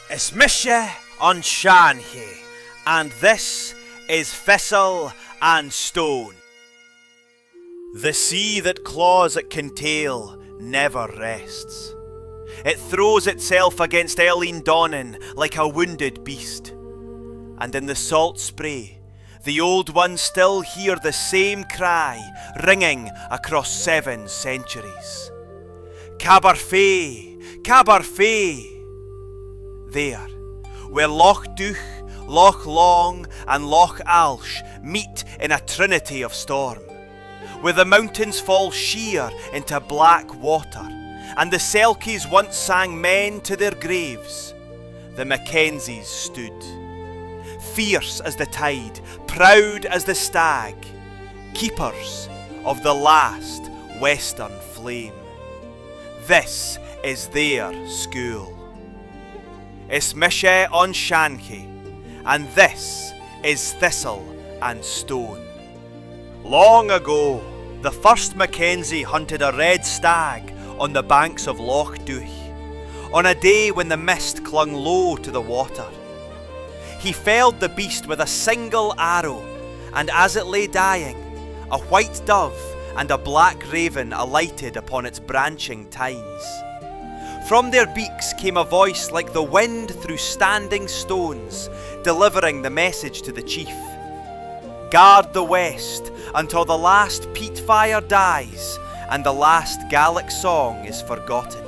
It's mise on Seanchaidh, and this is Thistle Stone. The sea that claws at Kintail never rests. It throws itself against Donnan like a wounded beast. And in the salt spray, the old ones still hear the same cry ringing across 7 centuries. Cabarfé, Cabarfé! There, where Loch Duch, Loch Long and Loch Alsh meet in a trinity of storm, where the mountains fall sheer into black water, and the Selkies once sang men to their graves, the Mackenzies stood, fierce as the tide, proud as the stag, keepers of the last western flame. This is their school. It's mise on Seanchaidh, and this is Thistle and Stone. Long ago, the first Mackenzie hunted a red stag on the banks of Loch Duch, on a day when the mist clung low to the water. He felled the beast with a single arrow, and as it lay dying, a white dove and a black raven alighted upon its branching tines. From their beaks came a voice like the wind through standing stones, delivering the message to the chief. Guard the west until the last peat fire dies and the last Gaelic song is forgotten.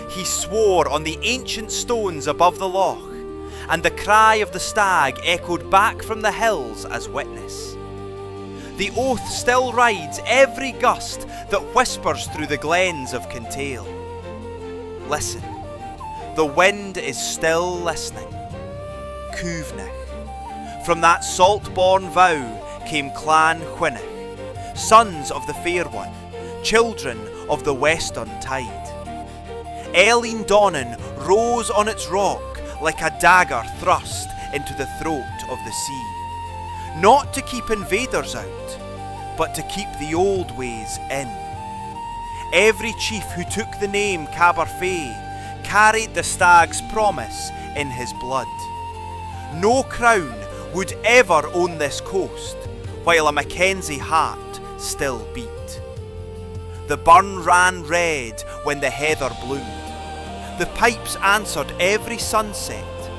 He swore on the ancient stones above the loch, and the cry of the stag echoed back from the hills as witness. The oath still rides every gust that whispers through the glens of Kintail. Listen, the wind is still listening. Cuimhnich. From that salt-born vow came Clan Cuimhnich, sons of the Fair One, children of the western tide. Donnan rose on its rock like a dagger thrust into the throat of the sea, not to keep invaders out, but to keep the old ways in. Every chief who took the name Cabarfé carried the stag's promise in his blood. No crown would ever own this coast, while a Mackenzie heart still beat. The burn ran red when the heather bloomed. The pipes answered every sunset,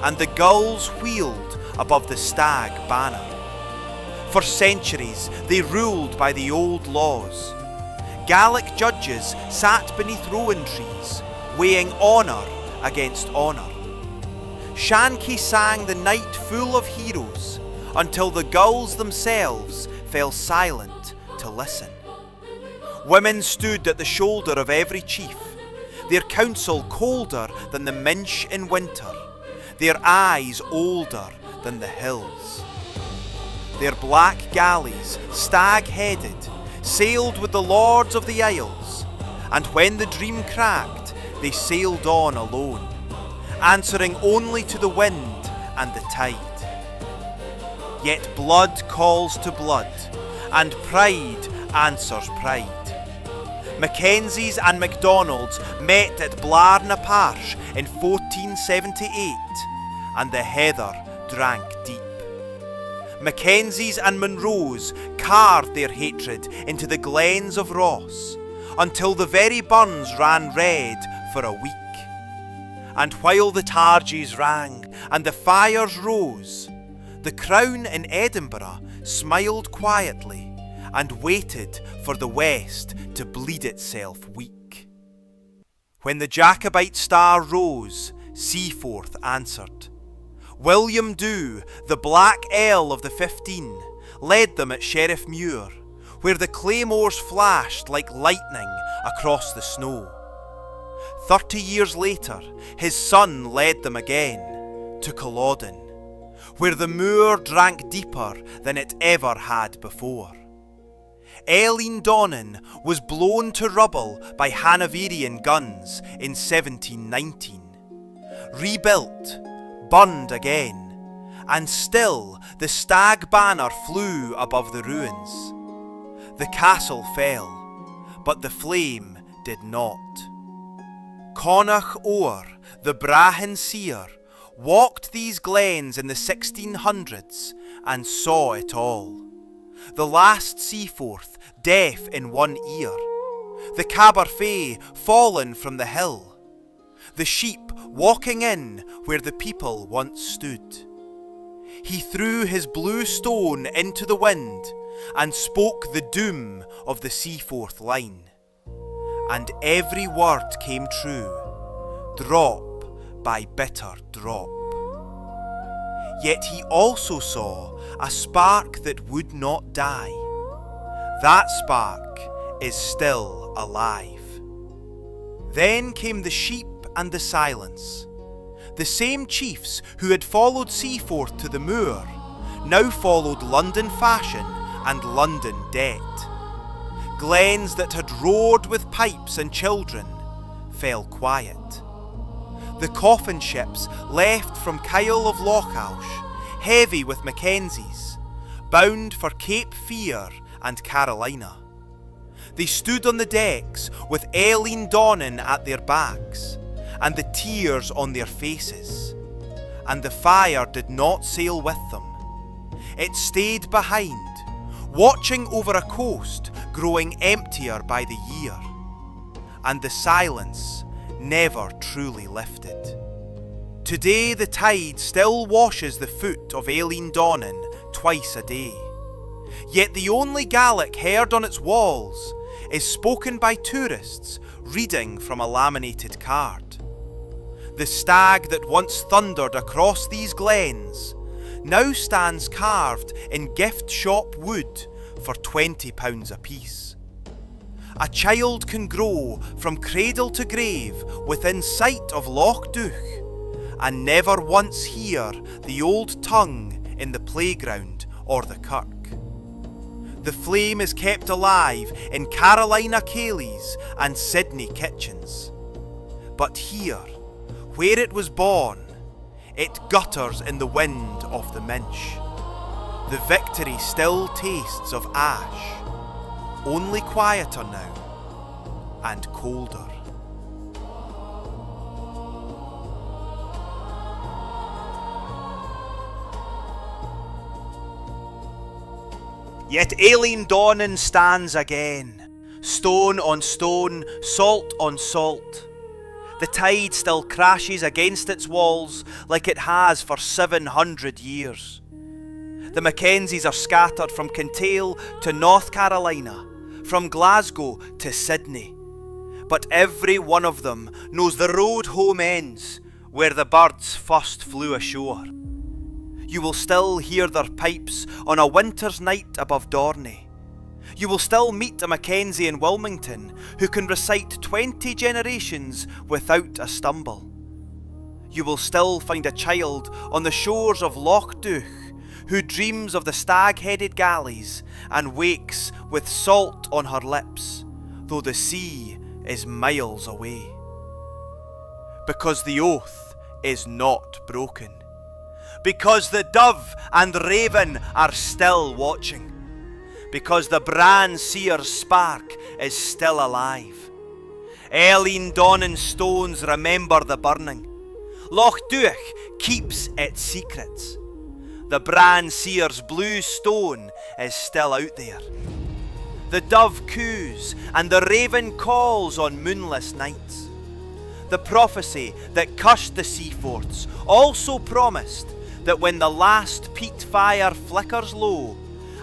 and the gulls wheeled above the stag banner. For centuries they ruled by the old laws. Gaelic judges sat beneath rowan trees, weighing honour against honour. Seanchaidh sang the night full of heroes, until the gulls themselves fell silent to listen. Women stood at the shoulder of every chief, their counsel colder than the minch in winter, their eyes older than the hills. Their black galleys, stag-headed, sailed with the lords of the isles, and when the dream cracked, they sailed on alone, answering only to the wind and the tide. Yet blood calls to blood, and pride answers pride. Mackenzies and MacDonalds met at Blarnaparsh in 1478, and the heather drank deep. Mackenzies and Munros carved their hatred into the glens of Ross, until the very burns ran red for a week. And while the targes rang and the fires rose, the crown in Edinburgh smiled quietly and waited for the West to bleed itself weak. When the Jacobite star rose, Seaforth answered. William Dhu, the Black Earl of the 15, led them at Sheriff Muir, where the claymores flashed like lightning across the snow. 30 years later, his son led them again to Culloden, where the moor drank deeper than it ever had before. Donnan was blown to rubble by Hanoverian guns in 1719, rebuilt, burned again, and still the stag banner flew above the ruins. The castle fell, but the flame did not. Connacht Ower, the Brahan Seer, walked these glens in the 1600s and saw it all. The last Seaforth deaf in one ear, the Caberfay fallen from the hill, the sheep walking in where the people once stood. He threw his blue stone into the wind and spoke the doom of the Seaforth line. And every word came true, drop by bitter drop. Yet he also saw a spark that would not die. That spark is still alive. Then came the sheep and the silence. The same chiefs who had followed Seaforth to the moor now followed London fashion and London debt. Glens that had roared with pipes and children fell quiet. The coffin ships left from Kyle of Lochaush, heavy with Mackenzies, bound for Cape Fear and Carolina. They stood on the decks with Eileen Donnan at their backs, and the tears on their faces, and the fire did not sail with them. It stayed behind, watching over a coast growing emptier by the year, and the silence never truly lifted. Today the tide still washes the foot of Eileen Donnan twice a day, yet the only Gaelic heard on its walls is spoken by tourists reading from a laminated card. The stag that once thundered across these glens now stands carved in gift shop wood for £20 apiece. A child can grow from cradle to grave within sight of Loch Duch and never once hear the old tongue in the playground or the kirk. The flame is kept alive in Carolina Cayleys and Sydney kitchens. But here, where it was born, it gutters in the wind of the Minch. The victory still tastes of ash, only quieter now and colder. Yet Eileen Donnan stands again, stone on stone, salt on salt. The tide still crashes against its walls like it has for 700 years. The Mackenzies are scattered from Kintail to North Carolina, from Glasgow to Sydney. But every one of them knows the road home ends where the birds first flew ashore. You will still hear their pipes on a winter's night above Dorney. You will still meet a Mackenzie in Wilmington who can recite 20 generations without a stumble. You will still find a child on the shores of Loch Duch who dreams of the stag-headed galleys and wakes with salt on her lips, though the sea is miles away. Because the oath is not broken. Because the dove and raven are still watching. Because the Brahan Seer's spark is still alive. Eileen Donnan stones remember the burning. Loch Duch keeps its secrets. The Brahan Seer's blue stone is still out there. The dove coos and the raven calls on moonless nights. The prophecy that cursed the Seaforths also promised that when the last peat fire flickers low,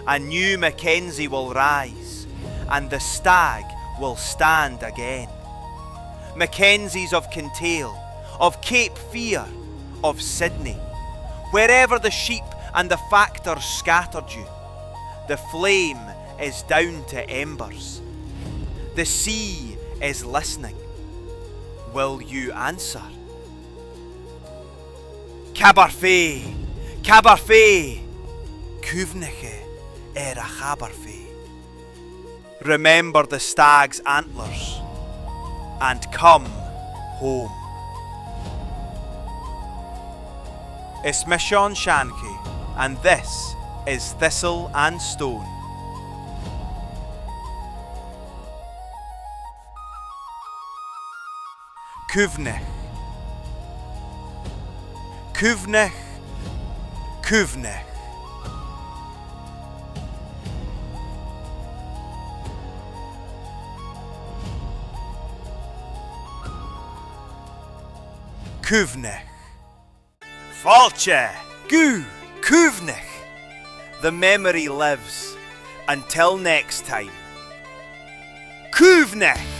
a new Mackenzie will rise, and the stag will stand again. Mackenzies of Kintail, of Cape Fear, of Sydney, wherever the sheep and the factors scattered you, the flame is down to embers. The sea is listening. Will you answer? Caberfay, Caberfay, Cuimhnich a Caberfay. Remember the stag's antlers and come home. It's me Seanchaidh, and this is Thistle and Stone. Cuimhnich. Cuimhnich. Cuimhnich. Cuimhnich. Falche. Gu. Cuimhnich. The memory lives. Until next time. Cuimhnich.